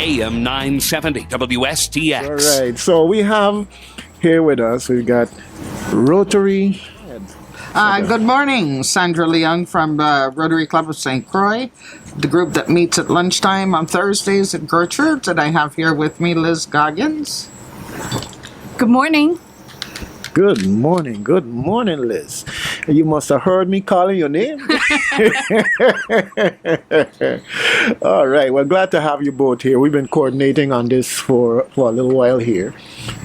AM 970 WSTX. All right, so we have here with us, we've got Rotary. Good morning, Sandra Leung from Rotary Club of St. Croix, the group that meets at lunchtime on Thursdays at Gertrude's, and I have here with me Liz Goggins. Good morning. Good morning, Liz. You must have heard me calling your name. All right, well, glad to have you both here. We've been coordinating on this for a little while here,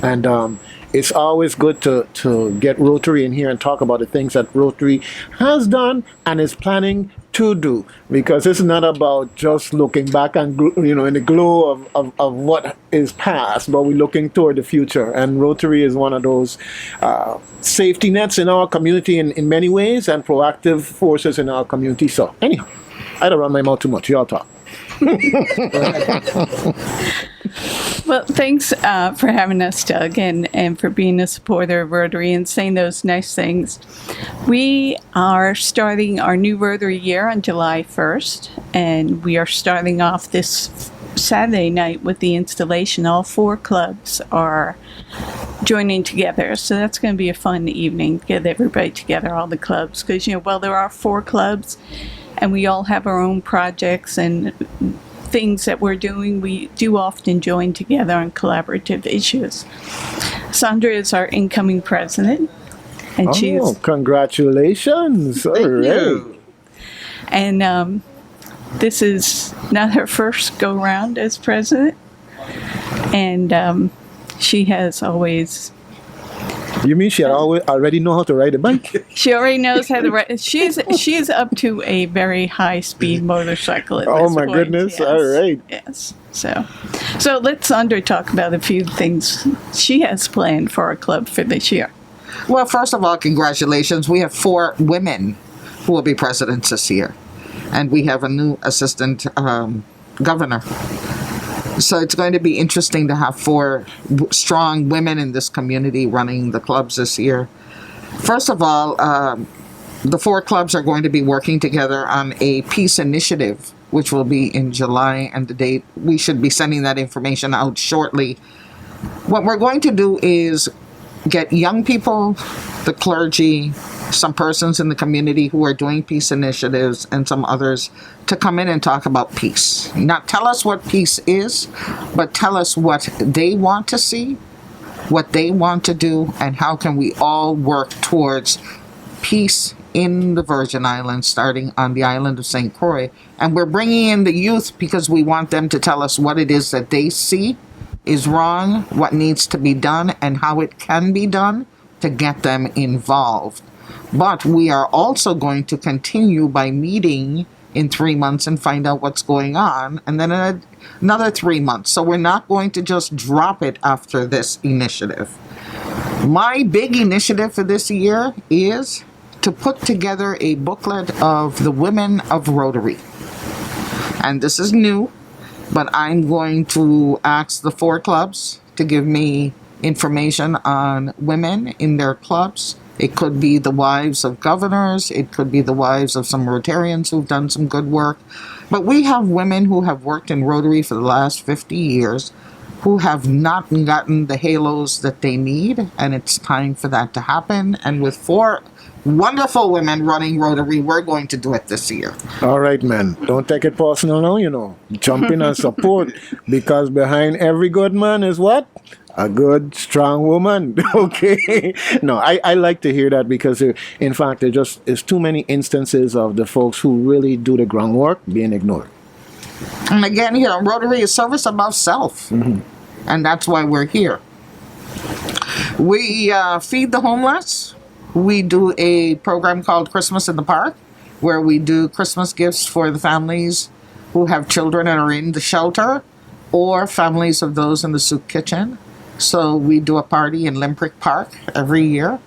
and it's always good to get Rotary in here and talk about the things that Rotary has done and is planning to do, because it's not about just looking back and in the glow of what is past, but we're looking toward the future, and Rotary is one of those safety nets in our community in many ways, and proactive forces in our community. So anyhow, I don't run my mouth too much. Y'all talk. Well, thanks for having us, Doug, and for being a supporter of Rotary and saying those nice things. We are starting our new Rotary year on July 1st, and we are starting off this Saturday night with the installation. All 4 clubs are joining together, so that's going to be a fun evening, get everybody together, all the clubs, because, while there are 4 clubs, and we all have our own projects and things that we're doing, we do often join together on collaborative issues. Sandra is our incoming president, and congratulations! All right. And this is not her first go round as president, and she has always. You mean she already know how to ride a bike? She already knows how to ride. She's up to a very high speed motorcycle at oh this my point. Goodness! Yes. All right. Yes. So let Sandra talk about a few things she has planned for our club for this year. Well, first of all, congratulations. We have 4 women who will be presidents this year, and we have a new assistant governor. So it's going to be interesting to have 4 strong women in this community running the clubs this year. First of all, the 4 clubs are going to be working together on a peace initiative, which will be in July, and the date, we should be sending that information out shortly. What we're going to do is get young people, the clergy, some persons in the community who are doing peace initiatives, and some others to come in and talk about peace. Not tell us what peace is, but tell us what they want to see, what they want to do, and how can we all work towards peace in the Virgin Islands, starting on the island of St. Croix. And we're bringing in the youth because we want them to tell us what it is that they see is wrong, what needs to be done, and how it can be done to get them involved. But we are also going to continue by meeting in 3 months and find out what's going on, and then another 3 months. So we're not going to just drop it after this initiative. My big initiative for this year is to put together a booklet of the women of Rotary. And this is new, but I'm going to ask the 4 clubs to give me information on women in their clubs. It could be the wives of governors. It could be the wives of some Rotarians who've done some good work. But we have women who have worked in Rotary for the last 50 years who have not gotten the halos that they need, and it's time for that to happen. And with 4 wonderful women running Rotary, we're going to do it this year. All right, man. Don't take it personal now, Jump in and support, because behind every good man is what? A good, strong woman. Okay. No, I like to hear that, because in fact, there just is too many instances of the folks who really do the groundwork being ignored. And again, Rotary is service above self. Mm-hmm. And that's why we're here. We feed the homeless. We do a program called Christmas in the Park, where we do Christmas gifts for the families who have children and are in the shelter, or families of those in the soup kitchen. So we do a party in Limerick Park every year,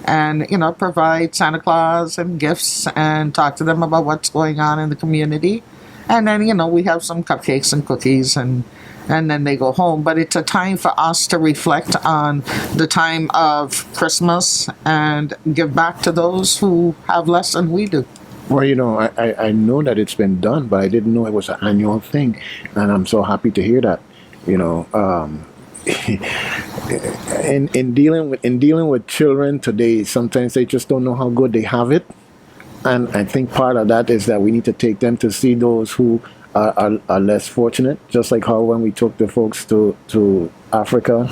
and provide Santa Claus and gifts and talk to them about what's going on in the community. And then we have some cupcakes and cookies, and then they go home. But it's a time for us to reflect on the time of Christmas and give back to those who have less than we do. Well, I know that it's been done, but I didn't know it was an annual thing, and I'm so happy to hear that. You know, in dealing with children today, sometimes they just don't know how good they have it, and I think part of that is that we need to take them to see those who are less fortunate. Just like how when we took the folks to Africa,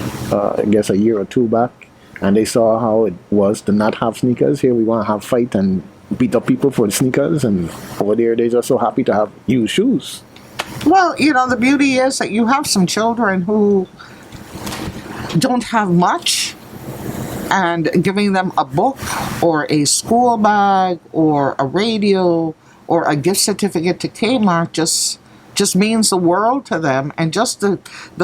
I guess a year or two back, and they saw how it was to not have sneakers. Here we want to have fight and beat up people for the sneakers, and over there they're just so happy to have used shoes. Well, the beauty is that you have some children who don't have much, and giving them a book or a school bag or a radio or a gift certificate to Kmart just means the world to them. And just the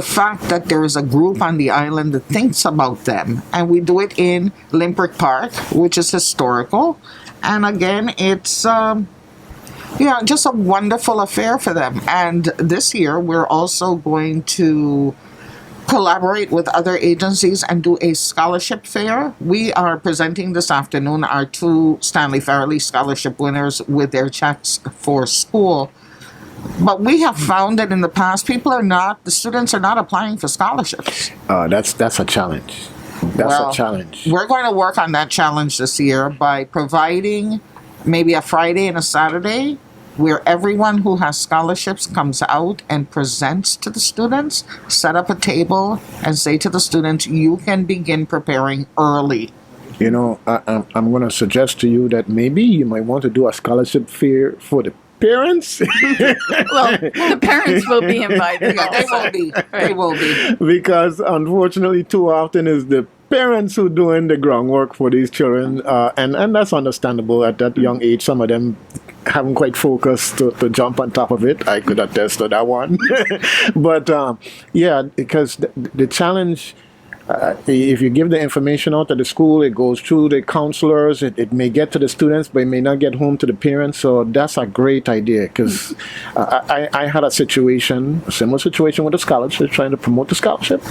fact that there is a group on the island that thinks about them, and we do it in Limerick Park, which is historical, and again, it's just a wonderful affair for them. And this year we're also going to collaborate with other agencies and do a scholarship fair. We are presenting this afternoon our 2 Stanley Farrelly scholarship winners with their checks for school. But we have found that in the past, the students are not applying for scholarships. That's a challenge. That's a challenge. We're going to work on that challenge this year by providing maybe a Friday and a Saturday where everyone who has scholarships comes out and presents to the students, set up a table, and say to the students, you can begin preparing early. I'm going to suggest to you that maybe you might want to do a scholarship fair for the parents. Well, the parents will be invited. Yeah, they will be. They will be. Because unfortunately, too often is the parents who doing the groundwork for these children, and that's understandable at that young age. Some of them haven't quite focused to jump on top of it. I could attest to that one. But because the challenge. If you give the information out to the school, it goes through the counselors, it may get to the students, but it may not get home to the parents. So that's a great idea, because I had a similar situation with a scholarship, trying to promote the scholarship.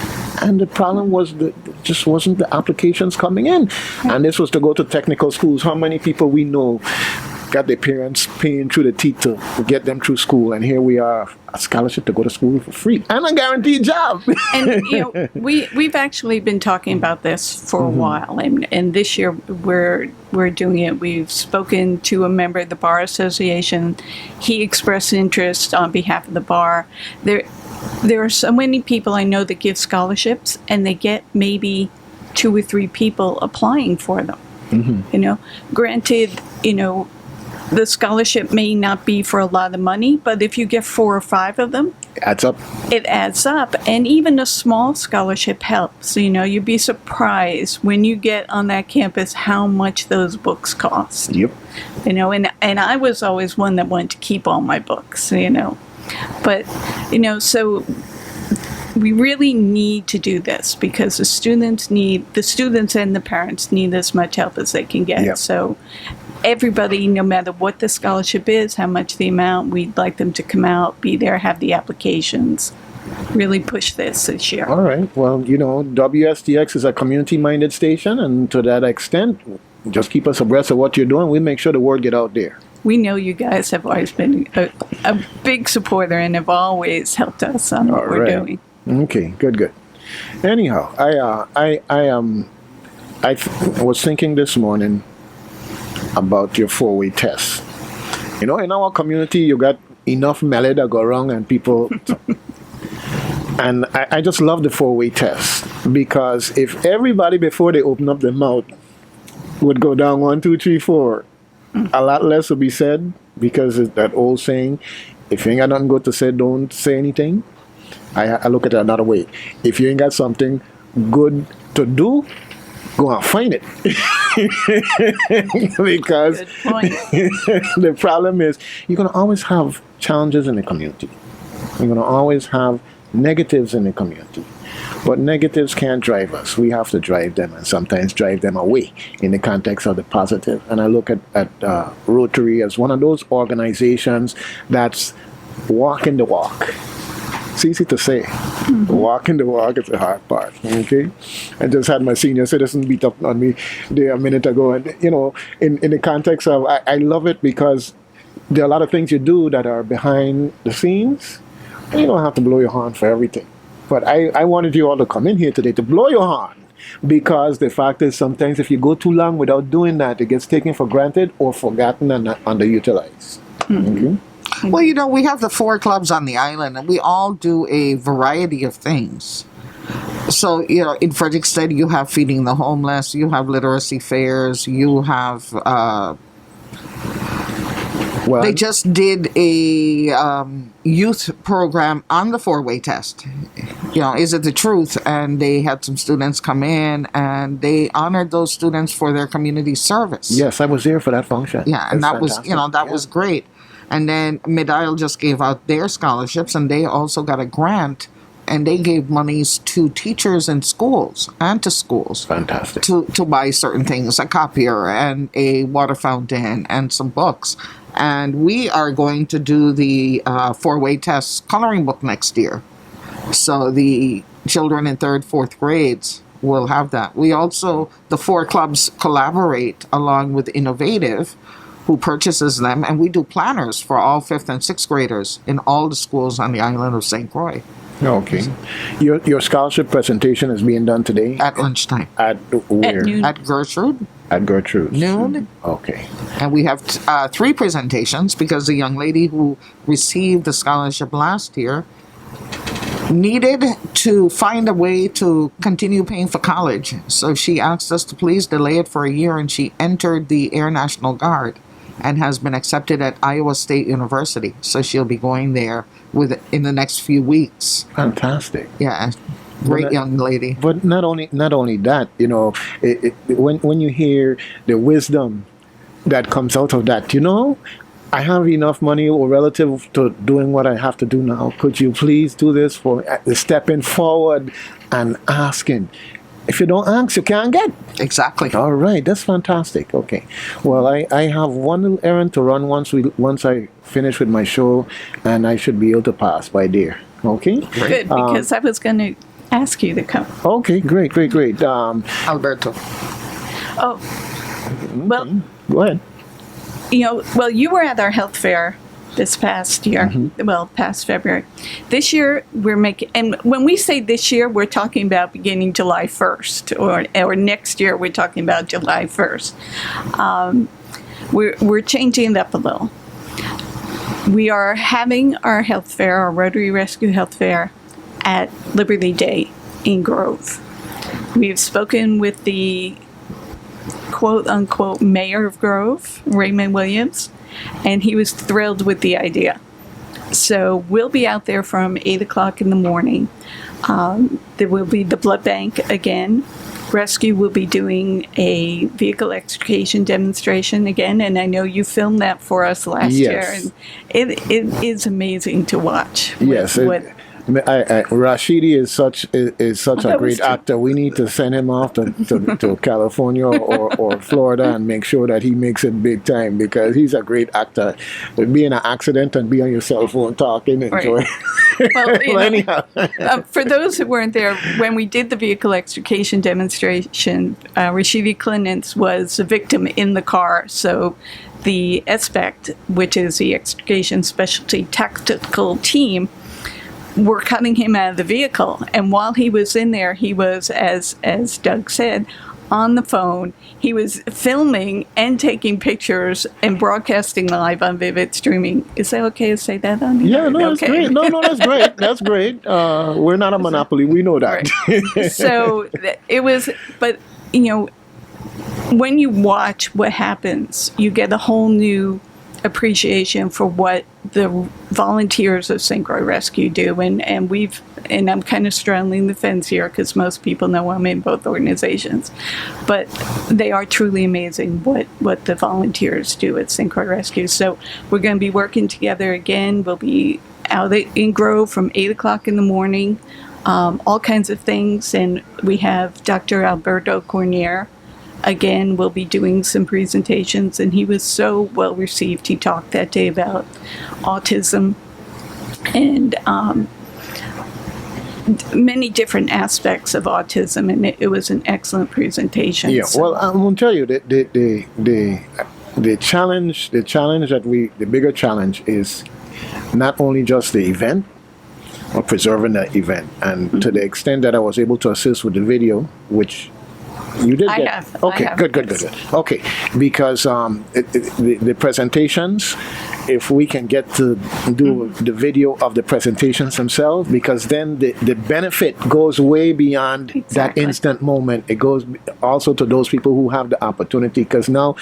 And the problem was just wasn't the applications coming in. And this was to go to technical schools. How many people we know got their parents paying through the teeth to get them through school, and here we are, a scholarship to go to school for free and a guaranteed job. And we've actually been talking about this for a while, and this year we're doing it. We've spoken to a member of the Bar Association. He expressed interest on behalf of the bar. There are so many people I know that give scholarships, and they get maybe 2 or 3 people applying for them. Granted, the scholarship may not be for a lot of money, but if you get 4 or 5 of them, it adds up. And even a small scholarship helps. You'd be surprised when you get on that campus how much those books cost. Yep. And I was always one that wanted to keep all my books, But, so we really need to do this, because the students and the parents need as much help as they can get. Yep. So everybody, no matter what the scholarship is, how much the amount, we'd like them to come out, be there, have the applications, really push this year. All right. Well, WSTX is a community-minded station, and to that extent, just keep us abreast of what you're doing. We make sure the word get out there. We know you guys have always been a big supporter and have always helped us on what we're doing. Okay, good. Anyhow, I was thinking this morning about your 4-way test. In our community, you got enough melee that go wrong, and people. And I just love the 4-way test, because if everybody before they open up their mouth would go down 1, 2, 3, 4, a lot less would be said, because it's that old saying, if you ain't got nothing good to say, don't say anything. I look at it another way. If you ain't got something good to do, go and find it. Because Good point. the problem is you're going to always have challenges in the community. You're going to always have negatives in the community. But negatives can't drive us. We have to drive them, and sometimes drive them away in the context of the positive. And I look at Rotary as one of those organizations that's walking the walk. It's easy to say. Walking the walk is the hard part. Okay, I just had my senior citizen beat up on me there a minute ago, and in the context of I love it because there are a lot of things you do that are behind the scenes. You don't have to blow your horn for everything, but I wanted you all to come in here today to blow your horn. Because the fact is, sometimes if you go too long without doing that, it gets taken for granted or forgotten and underutilized. Okay? Well, we have the 4 clubs on the island, and we all do a variety of things. So, in Frederickstead, you have feeding the homeless, you have literacy fairs, you have. Well, They just did a youth program on the 4-way test. Is it the truth? And they had some students come in, and they honored those students for their community service. yes, I was there for that function. Yeah, and That's that was, fantastic. that was great. And then Mid-Isle just gave out their scholarships, and they also got a grant, and they gave monies to teachers in schools and to schools Fantastic. to buy certain things, a copier and a water fountain and some books. And we are going to do the 4-way test coloring book next year. So the children in 3rd, 4th grades will have that. We also, the 4 clubs collaborate along with Innovative, who purchases them, and we do planners for all 5th and 6th graders in all the schools on the island of St. Croix Okay. Your scholarship presentation is being done today at lunchtime. at where? At noon. At Gertrude, At Gertrude. noon. Okay. And we have 3 presentations because the young lady who received the scholarship last year needed to find a way to continue paying for college. So she asked us to please delay it for a year, and she entered the Air National Guard and has been accepted at Iowa State University. So she'll be going there in the next few weeks. Fantastic. Yeah, great Well, young lady. But not only that, when you hear the wisdom that comes out of that, I have enough money or relative to doing what I have to do now. Could you please do this for me? Stepping forward and asking. If you don't ask, you can't get. Exactly. All right, that's fantastic. Okay, well, I have one little errand to run once I finish with my show, and I should be able to pass by there. Okay. Good, because I was going to ask you to come. Okay, great. Alberto. Oh, well, Go ahead. You were at our health fair this past year, past February. This year, we're making, and when we say this year, we're talking about beginning July 1st, or next year, we're talking about July 1st. We're changing it up a little. We are having our health fair, our Rotary Rescue Health Fair, at Liberty Day in Grove. We've spoken with the quote-unquote mayor of Grove, Raymond Williams, and he was thrilled with the idea. So we'll be out there from 8 o'clock in the morning. There will be the blood bank again. Rescue will be doing a vehicle extrication demonstration again, and I know you filmed that for us last year, and it is amazing to watch. Yes. Rashidi is such a great actor. We need to send him off to California or Florida and make sure that he makes it big time, because he's a great actor. Be in an accident and be on your cell phone talking and Right. Well, anyhow. For those who weren't there, when we did the vehicle extrication demonstration, Rashidi Clinton was a victim in the car. So the SPECT, which is the Extrication Specialty Tactical Team, were cutting him out of the vehicle. And while he was in there, he was, as Doug said, on the phone. He was filming and taking pictures and broadcasting live on Vivid Streaming. Is that okay to say that on here? Yeah, no, that's great. No, that's great. That's great. We're not a monopoly. We know that. Right. So it was, but when you watch what happens, you get a whole new appreciation for what the volunteers of St. Croix Rescue do, and I'm kind of straddling the fence here because most people know I'm in both organizations, but they are truly amazing what the volunteers do at St. Croix Rescue. So we're going to be working together again. We'll be out in Grove from 8 o'clock in the morning, all kinds of things, and we have Dr. Alberto Cornier. Again, we'll be doing some presentations, and he was so well received. He talked that day about autism and many different aspects of autism, and it was an excellent presentation. Yeah, So- well, I'm going to tell you that the challenge that the bigger challenge is not only just the event, or preserving the event, and to the extent that I was able to assist with the video, which you did I get. have. Okay, I have, good. yes. Okay, because the presentations, if we can get to do the video of the presentations themselves, because then the benefit goes way beyond that Exactly. instant moment. It goes also to those people who have the opportunity, because now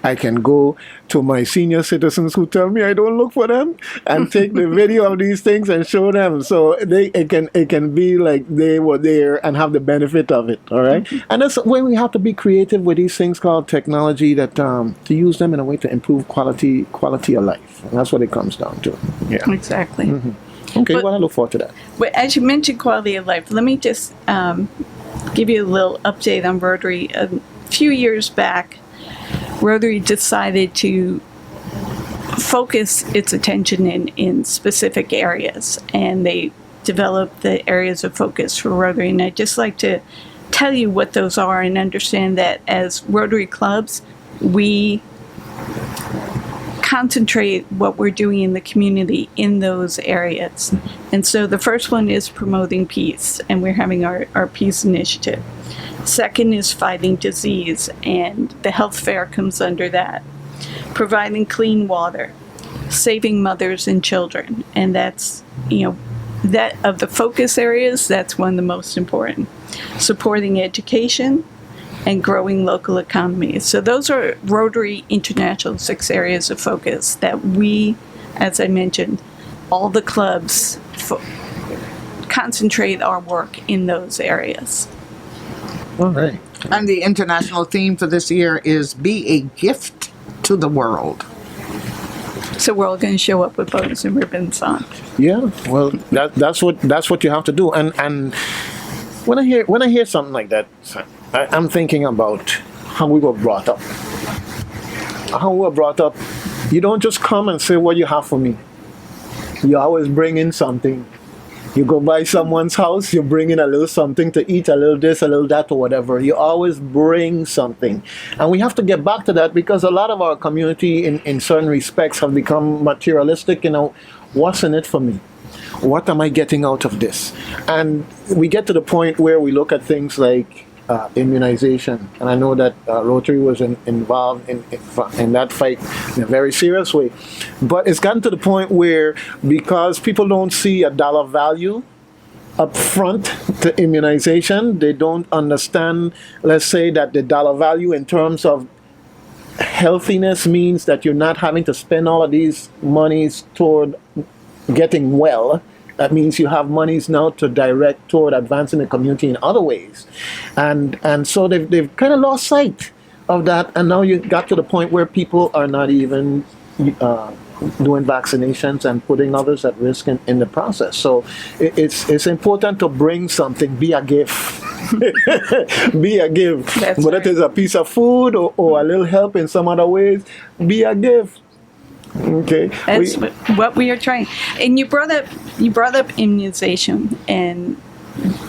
I can go to my senior citizens who tell me I don't look for them and take the video of these things and show them, so it can be like they were there and have the benefit of it. All right, and that's when we have to be creative with these things called technology, that to use them in a way to improve quality of life, and that's what it comes down to. Yeah. Exactly. Okay. But- well, I look forward to that. But as you mentioned quality of life, let me just give you a little update on Rotary. A few years back, Rotary decided to focus its attention in specific areas, and they developed the areas of focus for Rotary. And I'd just like to tell you what those are, and understand that as Rotary clubs, we concentrate what we're doing in the community in those areas. And so the first one is promoting peace, and we're having our peace initiative. Second is fighting disease, and the health fair comes under that. Providing clean water, saving mothers and children, and that's, that of the focus areas, that's one of the most important. Supporting education and growing local economies. So those are Rotary International 6 areas of focus that we, as I mentioned, all the clubs concentrate our work in those areas. All right. And the international theme for this year is Be a Gift to the World. So we're all going to show up with bows and ribbons on. Yeah, well, that's what you have to do. And when I hear something like that, I'm thinking about how we were brought up. How we were brought up. You don't just come and say what you have for me. You always bring in something. You go by someone's house, you bring in a little something to eat, a little this, a little that, or whatever. You always bring something. And we have to get back to that, because a lot of our community in certain respects have become materialistic. What's in it for me? What am I getting out of this? And we get to the point where we look at things like immunization. And I know that Rotary was involved in that fight in a very serious way. But it's gotten to the point where, because people don't see a dollar value up front to immunization, they don't understand, let's say, that the dollar value in terms of healthiness means that you're not having to spend all of these monies toward getting well. That means you have monies now to direct toward advancing the community in other ways. And so they've kind of lost sight of that. And now you got to the point where people are not even doing vaccinations and putting others at risk in the process. So it's important to bring something, be a gift. Be a gift. That's Whether right. it is a piece of food or a little help in some other ways, be a gift. Okay. That's what we are trying. And you brought up immunization, and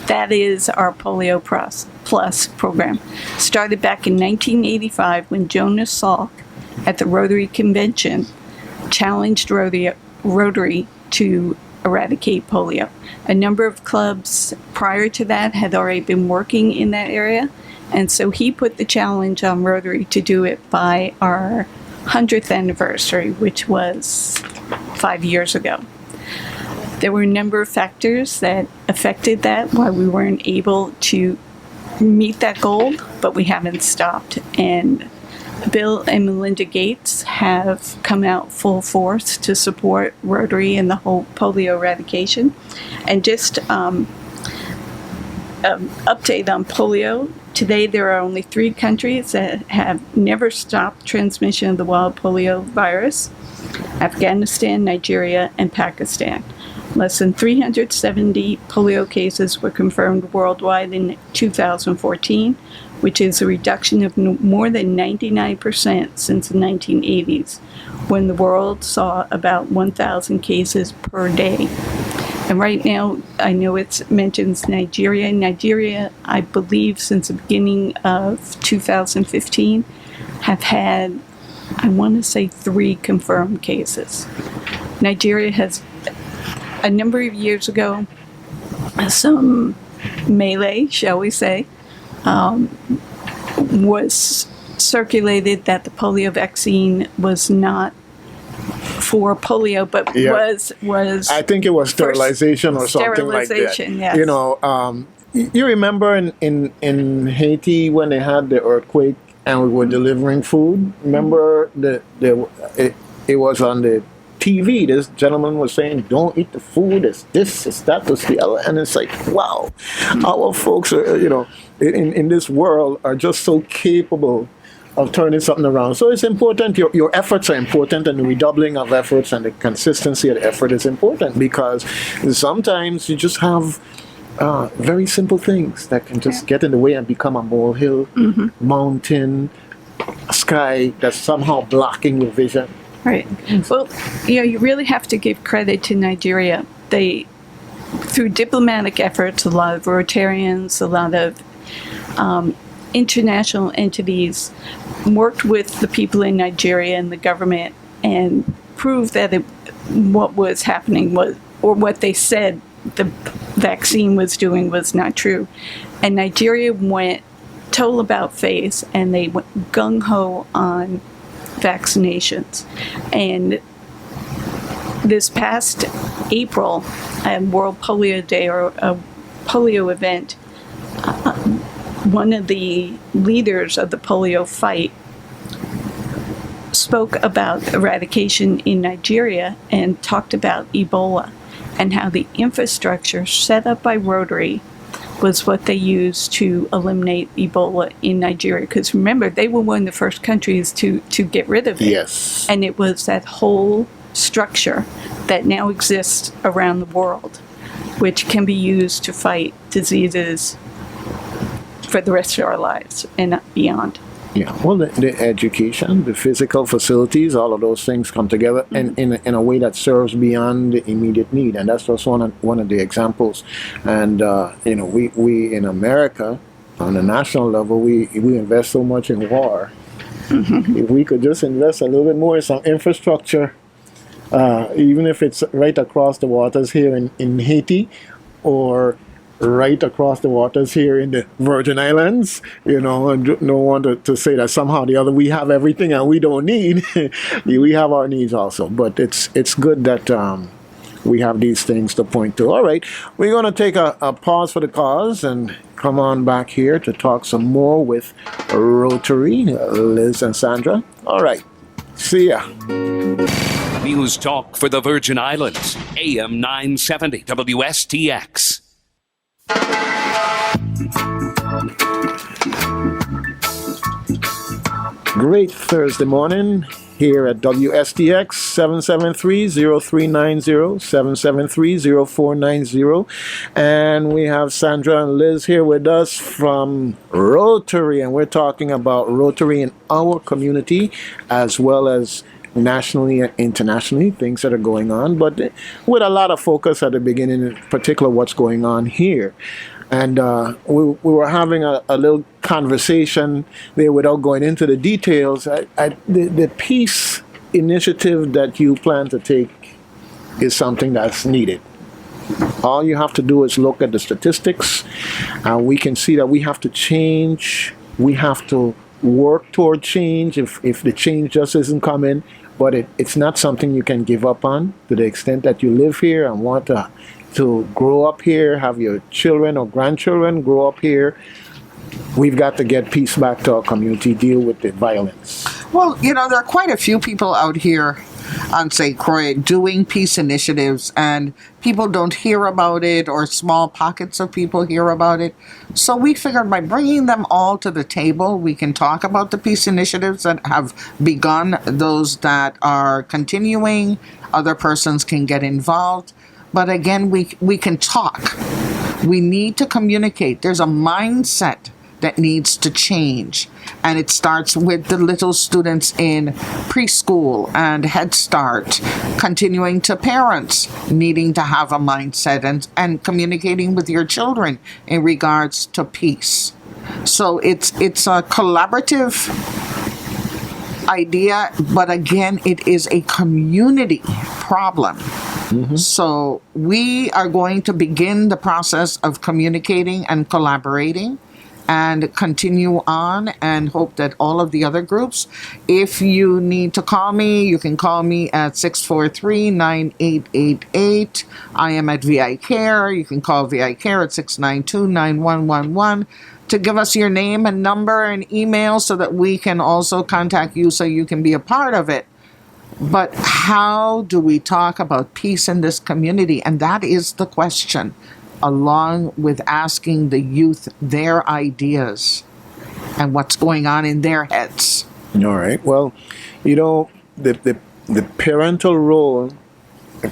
that is our Polio Plus program. Started back in 1985 when Jonas Salk at the Rotary Convention challenged Rotary to eradicate polio. A number of clubs prior to that had already been working in that area, and so he put the challenge on Rotary to do it by our 100th anniversary, which was 5 years ago. There were a number of factors that affected that, why we weren't able to meet that goal, but we haven't stopped. And Bill and Melinda Gates have come out full force to support Rotary and the whole polio eradication. And just update on polio. Today, there are only 3 countries that have never stopped transmission of the wild polio virus: Afghanistan, Nigeria, and Pakistan. Less than 370 polio cases were confirmed worldwide in 2014, which is a reduction of more than 99% since the 1980s, when the world saw about 1,000 cases per day. And right now, I know it mentions Nigeria. Nigeria, I believe, since the beginning of 2015, have had, I want to say, 3 confirmed cases. Nigeria has, a number of years ago, some melee, shall we say, was circulated that the polio vaccine was not for polio, but Yeah. was I think it was sterilization or something like that. sterilization, yes. You know, you remember in Haiti when they had the earthquake and we were delivering food? Remember it was on the TV. This gentleman was saying, "Don't eat the food. It's this, it's that, it's the other," and it's like, wow, our folks are, you know, in this world are just so capable of turning something around. So it's important. Your efforts are important, and the redoubling of efforts and the consistency of the effort is important, because sometimes you just have very simple things that can just get in the way and become a molehill, mountain, sky that's somehow blocking your vision. Right. Well, you really have to give credit to Nigeria. They, through diplomatic efforts, a lot of Rotarians, a lot of international entities worked with the people in Nigeria and the government and proved that what was happening was, or what they said the vaccine was doing, was not true. And Nigeria went total about face, and they went gung-ho on vaccinations. And this past April, at World Polio Day, or a polio event, one of the leaders of the polio fight spoke about eradication in Nigeria and talked about Ebola and how the infrastructure set up by Rotary was what they used to eliminate Ebola in Nigeria. Because remember, they were one of the first countries to get rid of it. Yes. And it was that whole structure that now exists around the world, which can be used to fight diseases for the rest of our lives and beyond. Yeah, well, the education, the physical facilities, all of those things come together in a way that serves beyond the immediate need, and that's just one of the examples. And you know, we in America, on a national level, we invest so much in war. If we could just invest a little bit more in some infrastructure, even if it's right across the waters here in Haiti, or right across the waters here in the Virgin Islands, you know, and don't want to say that somehow or the other we have everything and we don't need. We have our needs also, but it's good that we have these things to point to. All right, we're going to take a pause for the cause and come on back here to talk some more with Rotary, Liz and Sandra. All right, see ya. News Talk for the Virgin Islands, AM 970 WSTX. Great Thursday morning here at WSTX 773-0390, 773-0490. And we have Sandra and Liz here with us from Rotary, and we're talking about Rotary in our community as well as nationally and internationally, things that are going on, but with a lot of focus at the beginning, in particular what's going on here. And we were having a little conversation there without going into the details. The peace initiative that you plan to take is something that's needed. All you have to do is look at the statistics, and we can see that we have to change. We have to work toward change if the change just isn't coming. But it's not something you can give up on to the extent that you live here and want to grow up here, have your children or grandchildren grow up here. We've got to get peace back to our community, deal with the violence. Well, you know, there are quite a few people out here on St. Croix doing peace initiatives, and people don't hear about it, or small pockets of people hear about it. So we figured by bringing them all to the table, we can talk about the peace initiatives that have begun, those that are continuing, other persons can get involved. But again, we can talk. We need to communicate. There's a mindset that needs to change. And it starts with the little students in preschool and Head Start, continuing to parents needing to have a mindset and communicating with your children in regards to peace. So it's a collaborative idea, but again, it is a community problem. So we are going to begin the process of communicating and collaborating and continue on, and hope that all of the other groups, if you need to call me, you can call me at 643-9888. I am at VI Care. You can call VI Care at 692-9111 to give us your name and number and email so that we can also contact you so you can be a part of it. But how do we talk about peace in this community? And that is the question, along with asking the youth their ideas and what's going on in their heads. All right. Well, you know, the parental role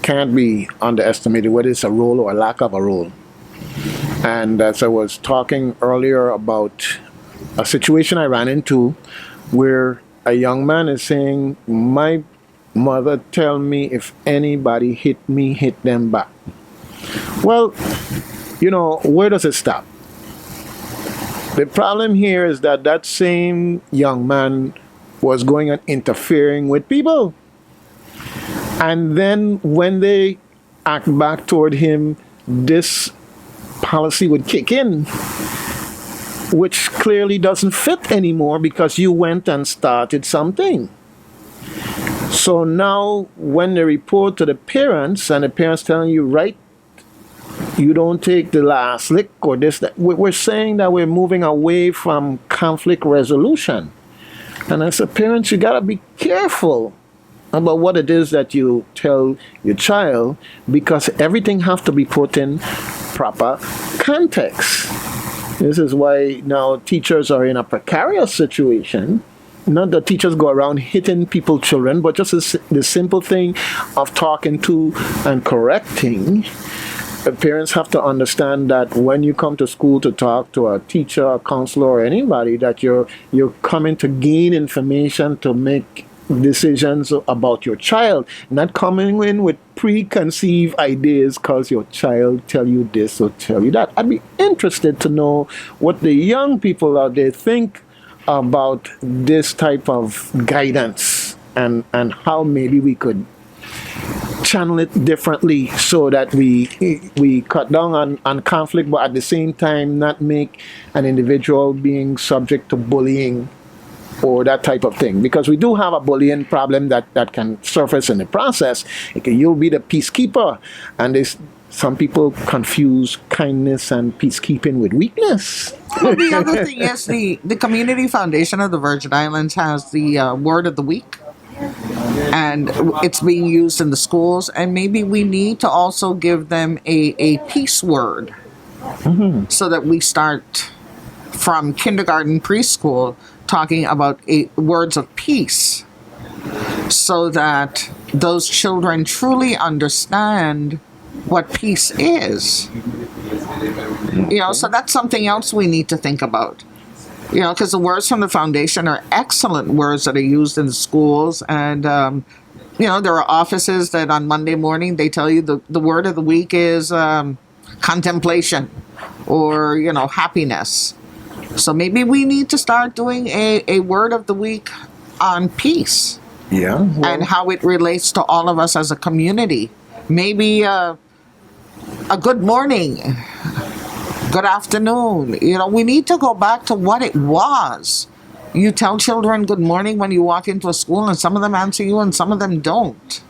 can't be underestimated, whether it's a role or a lack of a role. And as I was talking earlier about a situation I ran into where a young man is saying, my mother tell me if anybody hit me, hit them back. Well, you know, where does it stop? The problem here is that that same young man was going and interfering with people. And then when they act back toward him, this policy would kick in, which clearly doesn't fit anymore because you went and started something. So now when they report to the parents and the parents telling you, right, you don't take the last lick or this, that, we're saying that we're moving away from conflict resolution. And as a parent, you gotta be careful about what it is that you tell your child, because everything has to be put in proper context. This is why now teachers are in a precarious situation. Not that teachers go around hitting people's children, but just the simple thing of talking to and correcting. Parents have to understand that when you come to school to talk to a teacher, a counselor, or anybody, that you're coming to gain information to make decisions about your child, not coming in with preconceived ideas because your child tell you this or tell you that. I'd be interested to know what the young people out there think about this type of guidance and how maybe we could channel it differently so that we cut down on conflict, but at the same time not make an individual being subject to bullying or that type of thing. Because we do have a bullying problem that can surface in the process. You'll be the peacekeeper, and some people confuse kindness and peacekeeping with weakness. Well, the other thing is the Community Foundation of the Virgin Islands has the Word of the Week, and it's being used in the schools, and maybe we need to also give them a peace word, so that we start from kindergarten, preschool, talking about words of peace, so that those children truly understand what peace is. So that's something else we need to think about. Because the words from the foundation are excellent words that are used in the schools, and there are offices that on Monday morning they tell you the word of the week is contemplation or happiness. So maybe we need to start doing a word of the week on peace. Yeah. Well, and how it relates to all of us as a community. Maybe a good morning, good afternoon. We need to go back to what it was. You tell children good morning when you walk into a school, and some of them answer you and some of them don't.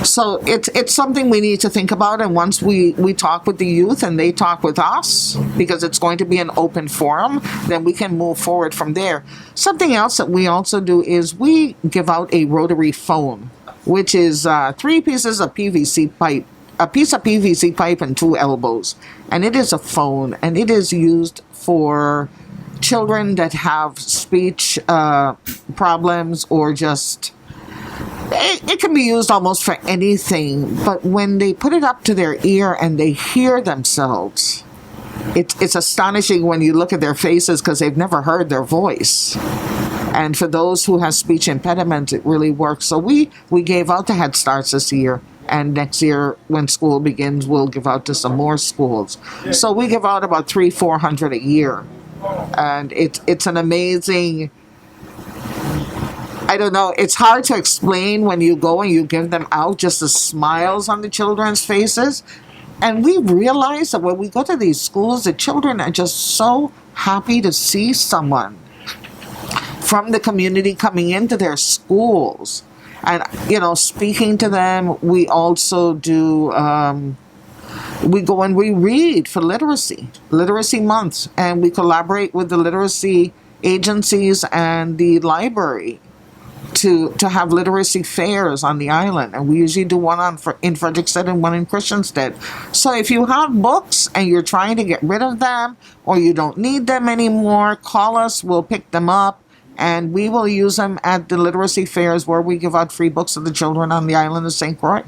So it's something we need to think about, and once we talk with the youth and they talk with us, because it's going to be an open forum, then we can move forward from there. Something else that we also do is we give out a rotary phone, which is 3 pieces of PVC pipe, a piece of PVC pipe and 2 elbows. And it is a phone, and it is used for children that have speech problems, or just... It can be used almost for anything, but when they put it up to their ear and they hear themselves, it's astonishing when you look at their faces because they've never heard their voice. And for those who have speech impediments, it really works. So we gave out to Head Starts this year. And next year, when school begins, we'll give out to some more schools. So we give out about 300-400 a year. And it's an amazing, I don't know, it's hard to explain when you go and you give them out, just the smiles on the children's faces. And we realize that when we go to these schools, the children are just so happy to see someone from the community coming into their schools. And, speaking to them, we also do, we go and we read for literacy months, and we collaborate with the literacy agencies and the library to have literacy fairs on the island. And we usually do one in Frederickstead and one in Christiansted. So if you have books and you're trying to get rid of them or you don't need them anymore, call us, we'll pick them up. And we will use them at the literacy fairs where we give out free books to the children on the island of St. Croix.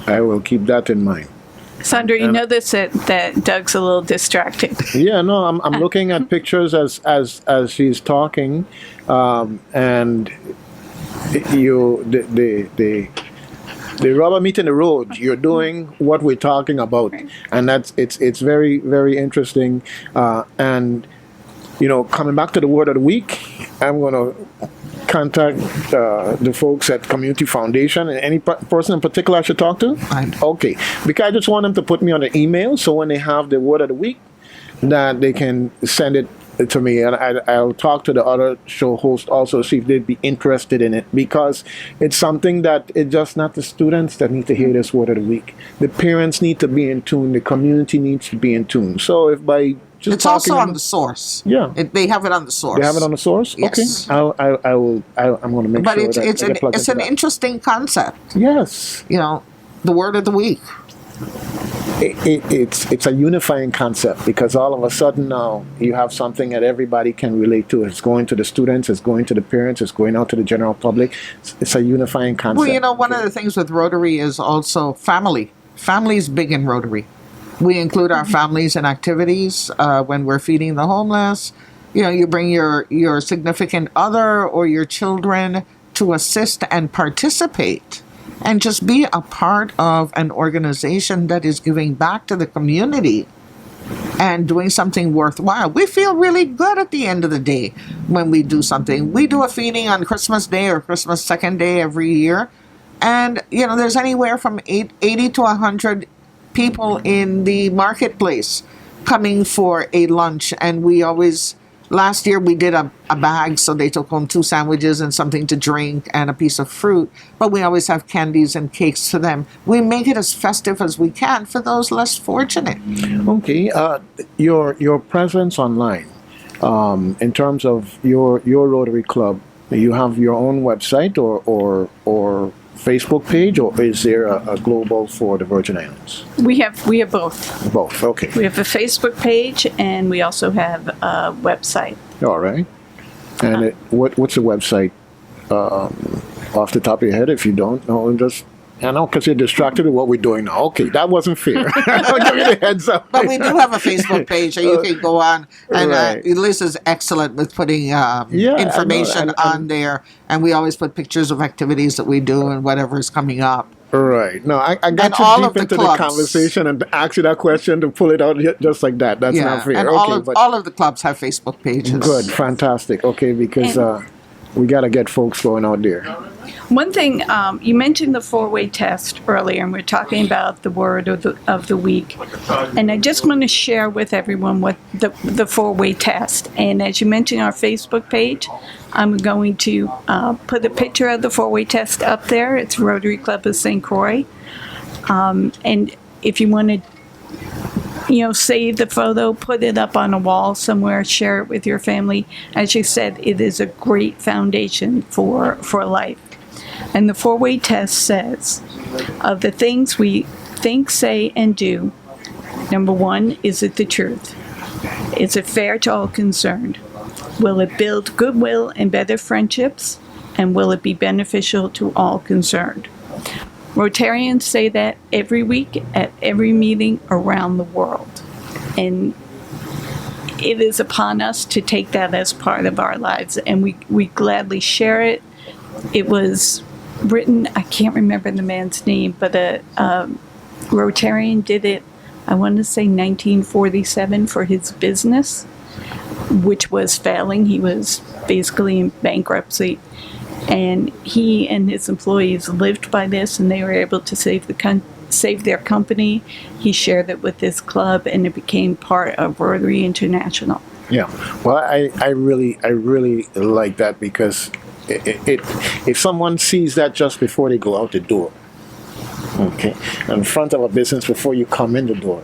I will keep that in mind. Sandra, you notice that Doug's a little distracted. Yeah, no, I'm looking at pictures as she's talking, and the rubber meeting the road. You're doing what we're talking about, and it's very, very interesting. And coming back to the word of the week, I'm going to contact the folks at Community Foundation. And any person in particular I should talk to? Okay. Because I just want them to put me on the email, so when they have the word of the week, that they can send it to me. And I'll talk to the other show hosts also, see if they'd be interested in it. Because it's something that it's just not the students that need to hear this word of the week. The parents need to be in tune. The community needs to be in tune. So if by it's also on the source. Yeah, they have it on the source. They have it on the source. Yes. Okay, I will. I'm going to make but sure But it's an interesting concept. Yes. The word of the week. It's a unifying concept, because all of a sudden now you have something that everybody can relate to. It's going to the students, it's going to the parents, it's going out to the general public. It's a unifying concept. Well, one of the things with Rotary is also family. Family is big in Rotary. We include our families in activities when we're feeding the homeless. You bring your significant other or your children to assist and participate and just be a part of an organization that is giving back to the community and doing something worthwhile. We feel really good at the end of the day when we do something. We do a feeding on Christmas Day or Christmas second day every year. And, there's anywhere from 80 to 100 people in the marketplace coming for a lunch. And last year we did a bag, so they took home 2 sandwiches and something to drink and a piece of fruit. But we always have candies and cakes for them. We make it as festive as we can for those less fortunate. Okay, your presence online, in terms of your Rotary Club, you have your own website or Facebook page, or is there a global for the Virgin Islands? We have both. Both, okay. We have a Facebook page, and we also have a website. All right. And what's the website off the top of your head? If you don't know, I know, because you're distracted with what we're doing now. Okay, that wasn't fair. I'll give you the heads up. But we do have a Facebook page, and you can go on. And right. Liz is excellent with putting information on there. And we always put pictures of activities that we do and whatever is coming up. Right. No, I got and too all deep of the into clubs, the conversation and ask you that question to pull it out just like that. That's not fair. And okay, all of the clubs have Facebook pages. Good, fantastic. Okay, because we got to get folks going out there. One thing, you mentioned the 4-way test earlier, and we're talking about the word of the week. And I just want to share with everyone what the 4-way test. And as you mentioned, our Facebook page, I'm going to put a picture of the 4-way test up there. It's Rotary Club of St. Croix. And if you want to save the photo, put it up on a wall somewhere, share it with your family. As you said, it is a great foundation for life. And the 4-way test says, of the things we think, say, and do, number 1, is it the truth? Is it fair to all concerned? Will it build goodwill and better friendships? And will it be beneficial to all concerned? Rotarians say that every week at every meeting around the world. And it is upon us to take that as part of our lives, and we gladly share it. It was written, I can't remember the man's name, but a Rotarian did it, I want to say 1947, for his business, which was failing. He was basically in bankruptcy. And he and his employees lived by this, and they were able to save their company. He shared it with his club, and it became part of Rotary International. Yeah. Well, I really like that, because if someone sees that just before they go out the door, okay, in front of a business before you come in the door,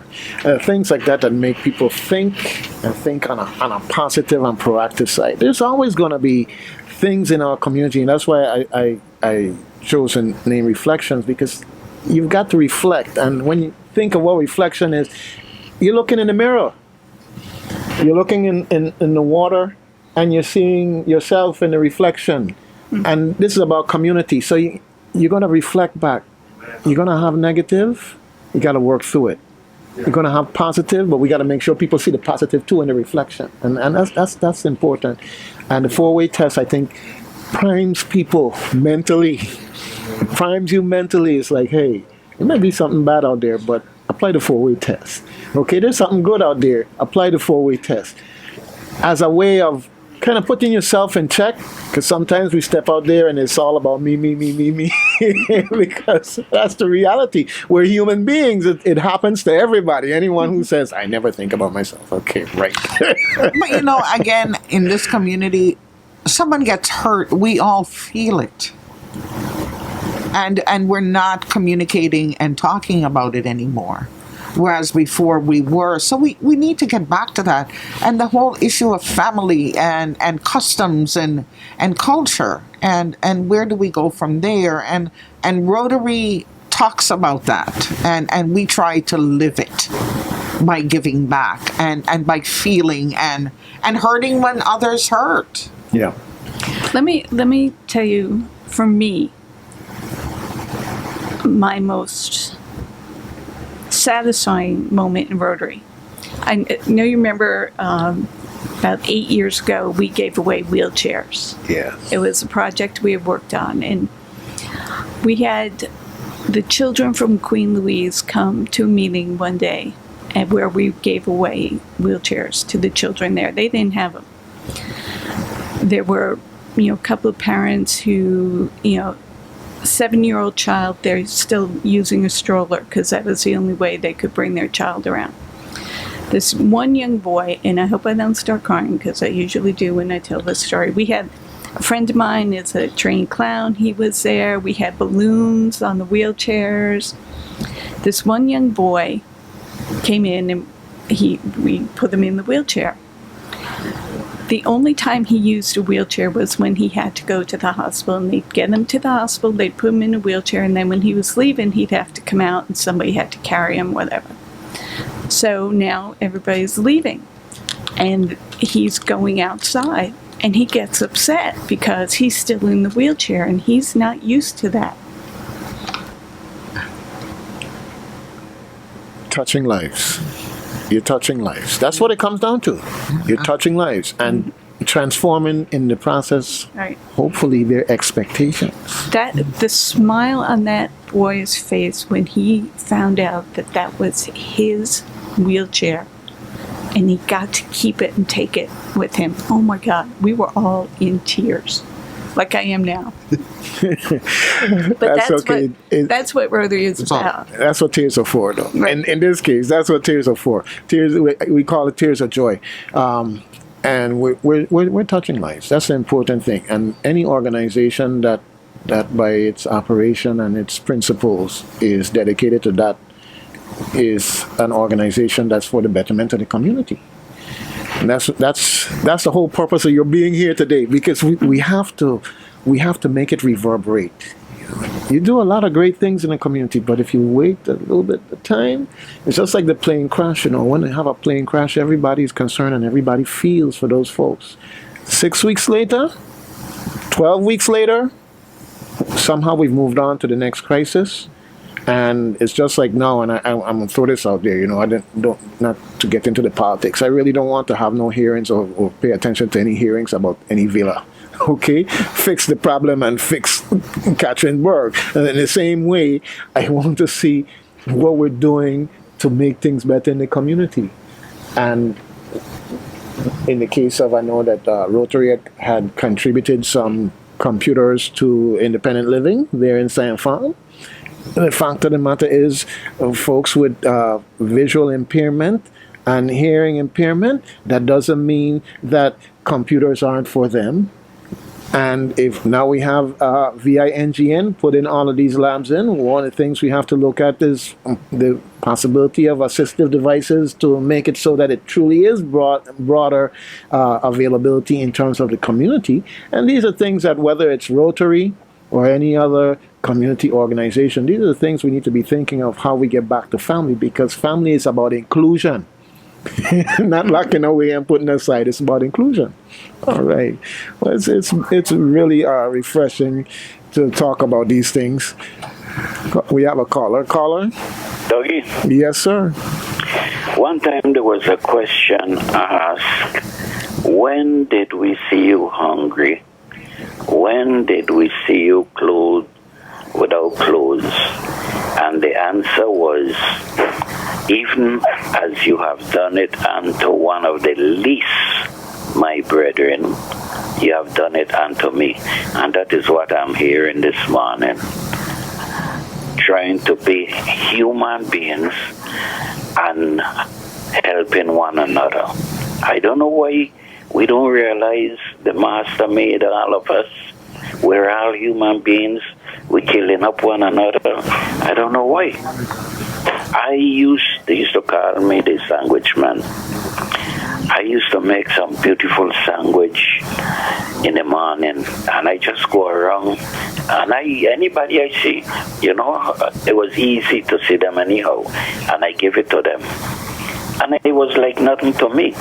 things like that make people think on a positive and proactive side. There's always going to be things in our community, and that's why I chose the name Reflections, because you've got to reflect. And when you think of what reflection is, you're looking in the mirror, you're looking in the water, and you're seeing yourself in the reflection. And this is about community. So you're going to reflect back. You're going to have negative, you got to work through it. You're going to have positive, but we got to make sure people see the positive too in the reflection. And that's important. And the four-way test, I think, primes people mentally. Primes you mentally. It's like, hey, there might be something bad out there, but apply the four-way test. Okay, there's something good out there. Apply the four-way test. As a way of kind of putting yourself in check, because sometimes we step out there and it's all about me, because that's the reality. We're human beings. It happens to everybody. Anyone who says, I never think about myself. Okay, right. But again, in this community, someone gets hurt, we all feel it. And we're not communicating and talking about it anymore, whereas before we were. So we need to get back to that. And the whole issue of family and customs and culture, and where do we go from there? And Rotary talks about that, and we try to live it by giving back and by feeling and hurting when others hurt. Yeah. Let me tell you, for me, my most satisfying moment in Rotary. I know you remember about 8 years ago, we gave away wheelchairs. Yeah. It was a project we had worked on, and we had the children from Queen Louise come to a meeting one day, and where we gave away wheelchairs to the children there. They didn't have them. There were, a couple of parents who, 7-year-old child, they're still using a stroller because that was the only way they could bring their child around. This one young boy, and I hope I don't start crying because I usually do when I tell this story. We had a friend of mine is a trained clown. He was there. We had balloons on the wheelchairs. This one young boy came in and we put him in the wheelchair. The only time he used a wheelchair was when he had to go to the hospital, and they'd get him to the hospital, they'd put him in a wheelchair, and then when he was leaving, he'd have to come out and somebody had to carry him, whatever. So now everybody's leaving, and he's going outside, and he gets upset because he's still in the wheelchair, and he's not used to that. Touching lives. You're touching lives. That's what it comes down to. You're touching lives and transforming in the process, Right. hopefully, their expectations. The smile on that boy's face when he found out that was his wheelchair and he got to keep it and take it with him. Oh my God, we were all in tears, like I am now. But that's what Rotary is about. That's what tears are for, though. Right. In this case, that's what tears are for. Tears, we call it tears of joy. And we're touching lives. That's the important thing. And any organization that by its operation and its principles is dedicated to that is an organization that's for the betterment of the community. And that's the whole purpose of your being here today, because we have to make it reverberate. You do a lot of great things in the community, but if you wait a little bit of time, it's just like the plane crash. When they have a plane crash, everybody's concerned and everybody feels for those folks. 6 weeks later, 12 weeks later, somehow we've moved on to the next crisis, And it's just like now, and I'm gonna throw this out there, I don't not to get into the politics. I really don't want to have no hearings or pay attention to any hearings about any villa. Okay, fix the problem and fix Catherineburg. And in the same way, I want to see what we're doing to make things better in the community. And in the case of, I know that Rotary had contributed some computers to independent living there in Saint Farm. The fact of the matter is, folks with visual impairment and hearing impairment, that doesn't mean that computers aren't for them. And if now we have VINGN putting all of these labs in, one of the things we have to look at is the possibility of assistive devices to make it so that it truly is broader availability in terms of the community. And these are things that, whether it's Rotary or any other community organization, these are the things we need to be thinking of, how we get back to family, because family is about inclusion. Not locking away and putting aside. It's about inclusion. All right. Well, it's really refreshing to talk about these things. We have a caller. Dougie? Yes, sir. One time there was a question asked, when did we see you hungry? When did we see you clothed without clothes? And the answer was, even as you have done it unto one of the least, my brethren, you have done it unto me. And that is what I'm hearing this morning. Trying to be human beings and helping one another. I don't know why we don't realize the Master made all of us. We're all human beings. We're killing up one another. I don't know why. They used to call me the sandwich man. I used to make some beautiful sandwich in the morning, and I just go around, and anybody I see, it was easy to see them anyhow, and I give it to them. And it was like nothing to me.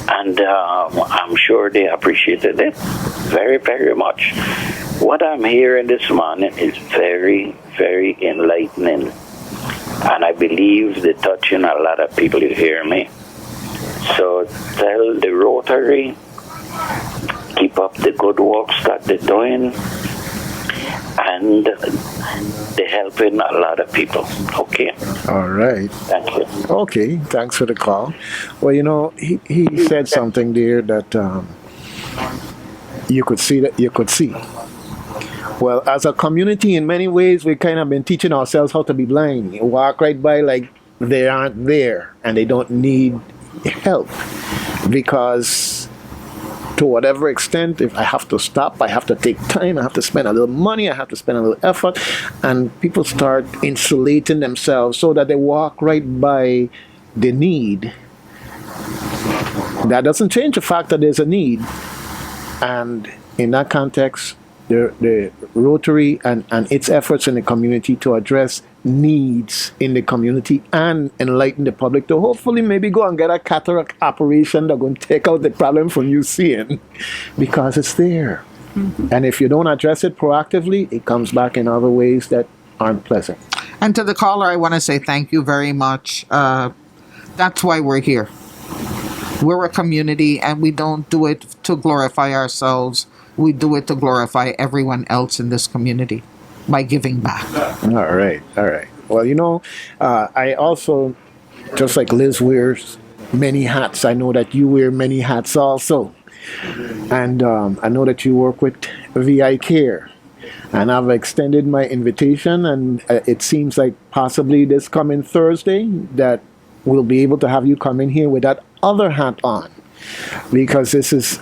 And I'm sure they appreciated it very, very much. What I'm hearing this morning is very, very enlightening. And I believe they're touching a lot of people who hear me. So tell the Rotary, keep up the good works that they're doing. And they're helping a lot of people. Okay? All right. Thank you. Okay, thanks for the call. Well, he said something there that you could see. Well, as a community, in many ways, we kind of been teaching ourselves how to be blind. You walk right by like they aren't there and they don't need help. Because to whatever extent, if I have to stop, I have to take time, I have to spend a little money, I have to spend a little effort, and people start insulating themselves so that they walk right by the need. That doesn't change the fact that there's a need. And in that context, the Rotary and its efforts in the community to address needs in the community and enlighten the public to hopefully maybe go and get a cataract operation that's going to take out the problem from you seeing, because it's there. Mm-hmm. And if you don't address it proactively, it comes back in other ways that aren't pleasant. And to the caller, I want to say thank you very much. That's why we're here. We're a community, and we don't do it to glorify ourselves. We do it to glorify everyone else in this community by giving back. All right. Well, I also, just like Liz wears many hats, I know that you wear many hats also. And I know that you work with VI Care. And I've extended my invitation, and it seems like possibly this coming Thursday that we'll be able to have you come in here with that other hat on. Because this is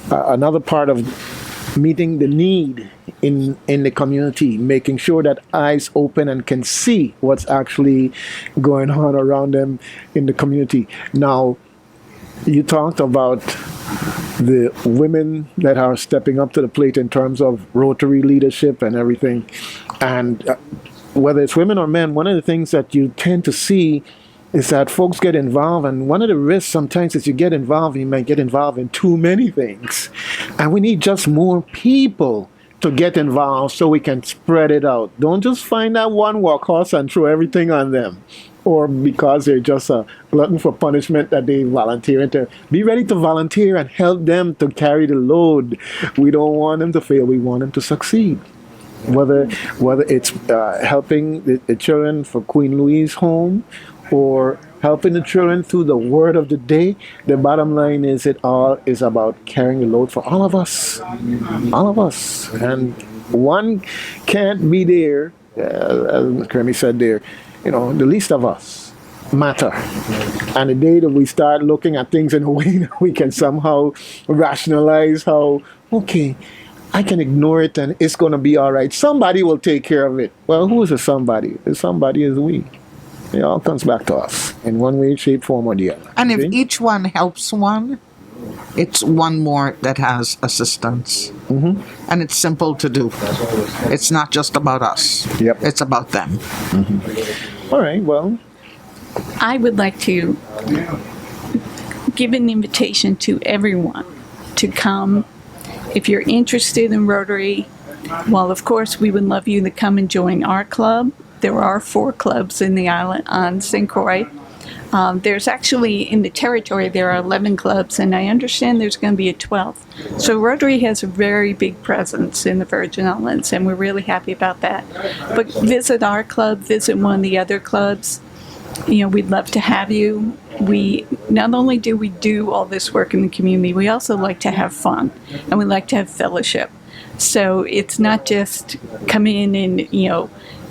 another part of meeting the need in the community, making sure that eyes open and can see what's actually going on around them in the community. Now, you talked about the women that are stepping up to the plate in terms of Rotary leadership and everything. And whether it's women or men, one of the things that you tend to see is that folks get involved, and one of the risks sometimes is you get involved, you might get involved in too many things. And we need just more people to get involved so we can spread it out. Don't just find that one workhorse and throw everything on them. Or because they're just a glutton for punishment that they volunteer to. Be ready to volunteer and help them to carry the load. We don't want them to fail. We want them to succeed. Whether it's helping the children for Queen Louise home or helping the children through the word of the day, the bottom line is it all is about carrying the load for all of us. All of us. And one can't be there, as Kermie said there, the least of us matter. And the day that we start looking at things in a way that we can somehow rationalize how, okay, I can ignore it and it's going to be all right. Somebody will take care of it. Well, who is the somebody? The somebody is we. It all comes back to us in one way, shape, form, or the other. And if each one helps one, it's one more that has assistance. Mm-hmm. And it's simple to do. It's not just about us. Yep. It's about them. Mm-hmm. All right, well. I would like to give an invitation to everyone to come. If you're interested in Rotary, well, of course, we would love you to come and join our club. There are 4 clubs in the island on St. Croix. There's actually, in the territory, there are 11 clubs, and I understand there's going to be a 12th. So Rotary has a very big presence in the Virgin Islands, and we're really happy about that. But visit our club, visit one of the other clubs. We'd love to have you. We not only do we do all this work in the community, we also like to have fun, and we like to have fellowship. So it's not just come in and,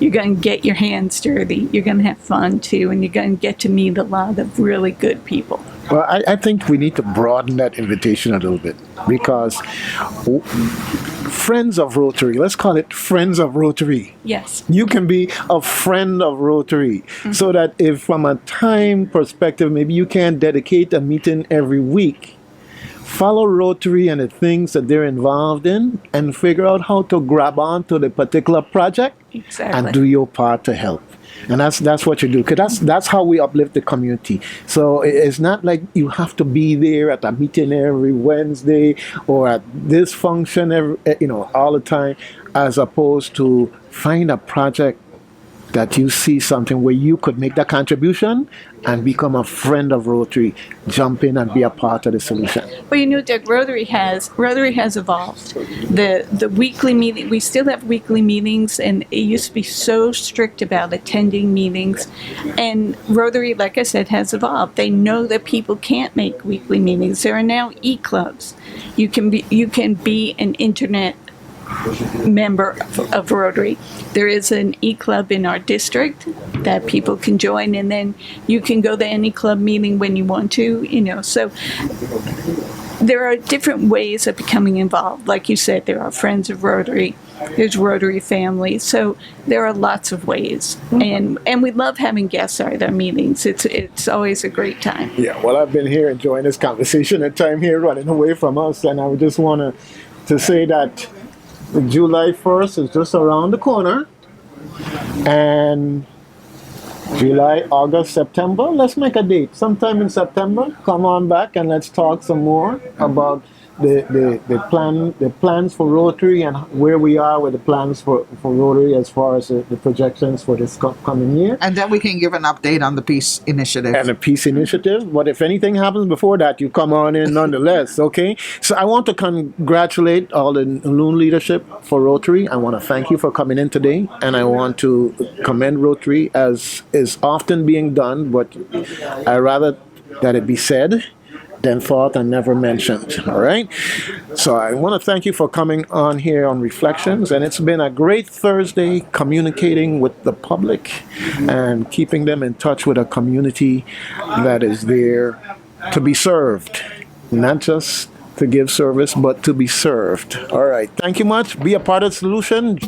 you're going to get your hands dirty. You're going to have fun, too, and you're going to get to meet a lot of really good people. Well, I think we need to broaden that invitation a little bit because friends of Rotary, let's call it friends of Rotary. Yes. You can be a friend of Rotary so that if from a time perspective, maybe you can't dedicate a meeting every week, follow Rotary and the things that they're involved in and figure out how to grab on to the particular project and do your part to help. And that's what you do, because that's how we uplift the community. So it's not like you have to be there at a meeting every Wednesday or at this function all the time, as opposed to find a project that you see something where you could make that contribution and become a friend of Rotary, jump in and be a part of the solution. Well, Doug, Rotary has evolved. The weekly meeting, we still have weekly meetings, and it used to be so strict about attending meetings. And Rotary, like I said, has evolved. They know that people can't make weekly meetings. There are now e-clubs. You can be an internet member of Rotary. There is an e-club in our district that people can join, and then you can go to any club meeting when you want to, so there are different ways of becoming involved. Like you said, there are friends of Rotary, there's Rotary family, so there are lots of ways, and we love having guests at our meetings. It's always a great time. Yeah, well, I've been here enjoying this conversation and time here running away from us, and I would just want to say that July 1st is just around the corner, and July, August, September, let's make a date. Sometime in September, come on back and let's talk some more about the plans for Rotary and where we are with the plans for Rotary as far as the projections for this coming year. And then we can give an update on the Peace Initiative. And the Peace Initiative. But if anything happens before that, you come on in nonetheless, okay? So I want to congratulate all the Loon leadership for Rotary. I want to thank you for coming in today. And I want to commend Rotary, as is often being done, but I rather that it be said than thought and never mentioned. All right? So I want to thank you for coming on here on Reflections, and it's been a great Thursday communicating with the public and keeping them in touch with a community that is there to be served, not just to give service, but to be served. All right. Thank you much. Be a part of the solution.